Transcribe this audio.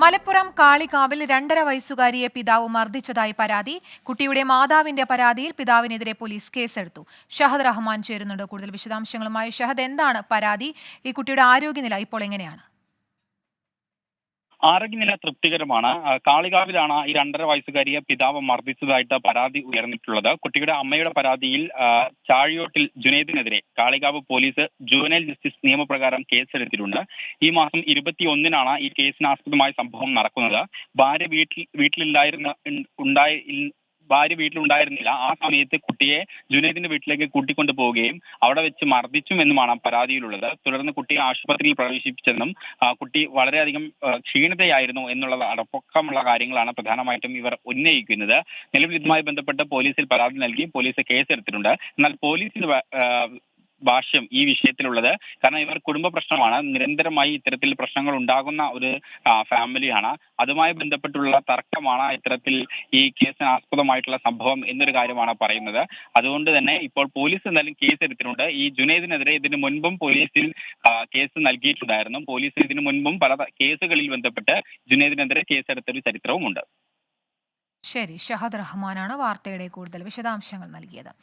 മലപ്പുറം കാളികാവിൽ 2.5 വയസ്സുകാരിയെ പിതാവ് മർദ്ദിച്ചതായി പരാതി. കുട്ടിയുടെ മാതാവിന്റെ പരാതിയിൽ പിതാവിനെതിരെ പോലീസ് കേസെടുത്തു. ഷഹദ് റഹ്മാൻ ചേരുന്നുണ്ട് കൂടുതൽ വിശദാംശങ്ങളുമായി. ഷഹദ്, എന്താണ് പരാതി? ഈ കുട്ടിയുടെ ആരോഗ്യനില ഇപ്പോൾ എങ്ങനെയാണ്? ആരോഗ്യനില തൃപ്തികരമാണ്. കാളികാവിലാണ് ഈ 2.5 വയസ്സുകാരിയെ പിതാവ് മർദ്ദിച്ചതായിട്ട് പരാതി ഉയർന്നിട്ടുള്ളത്. കുട്ടിയുടെ അമ്മയുടെ പരാതിയിൽ ചാഴിയോട്ടിൽ ജുനൈദിനെതിരെ കാളികാവ് പോലീസ് ജുവനൈൽ ജസ്റ്റിസ് നിയമപ്രകാരം കേസെടുത്തിട്ടുണ്ട്. ഈ മാസം 21-നാണ് ഈ കേസിനാസ്പദമായ സംഭവം നടക്കുന്നത്. ഭാര്യ വീട്ടിലുണ്ടായിരുന്നില്ല. ആ സമയത്ത് കുട്ടിയെ ജുനൈദിന്റെ വീട്ടിലേക്ക് കൂട്ടിക്കൊണ്ടു പോവുകയും അവിടെ വെച്ച് മർദ്ദിച്ചുമെന്നുമാണ് പരാതിയിലുള്ളത്. തുടർന്ന് കുട്ടിയെ ആശുപത്രിയിൽ പ്രവേശിപ്പിച്ചെന്നും കുട്ടി വളരെയധികം ക്ഷീണിതയായിരുന്നു എന്നുള്ള അടക്കമുള്ള കാര്യങ്ങളാണ് പ്രധാനമായിട്ടും ഇവർ ഉന്നയിക്കുന്നത്. നിലവിൽ ഇതുമായി ബന്ധപ്പെട്ട് പോലീസിൽ പരാതി നൽകി പോലീസ് കേസെടുത്തിട്ടുണ്ട്. എന്നാൽ പോലീസിന് ഭാഷ്യം ഈ വിഷയത്തിലുള്ളത്, കാരണം ഇവർ കുടുംബ പ്രശ്നമാണ്, നിരന്തരമായി ഇത്തരത്തിൽ പ്രശ്നങ്ങൾ ഉണ്ടാകുന്ന ഒരു ഫാമിലിയാണ്. അതുമായി ബന്ധപ്പെട്ടുള്ള തർക്കമാണ് ഇത്തരത്തിൽ ഈ കേസിന് ആസ്പദമായിട്ടുള്ള സംഭവം എന്നൊരു കാര്യമാണ് പറയുന്നത്. അതുകൊണ്ട് തന്നെ ഇപ്പോൾ പോലീസ് എന്തായാലും കേസ് എടുത്തിട്ടുണ്ട്. ഈ ജുനൈദിനെതിരെ ഇതിനു മുൻപും പോലീസിൽ കേസ് നൽകിയിട്ടുണ്ടായിരുന്നു. പോലീസ് ഇതിനു മുൻപും പല കേസുകളിൽ ബന്ധപ്പെട്ട് ജുനൈദിനെതിരെ കേസെടുത്തൊരു ചരിത്രവുമുണ്ട്. ശരി, ഷഹദ് റഹ്മാനാണ് വാർത്തയുടെ കൂടുതൽ വിശദാംശങ്ങൾ നൽകിയത്.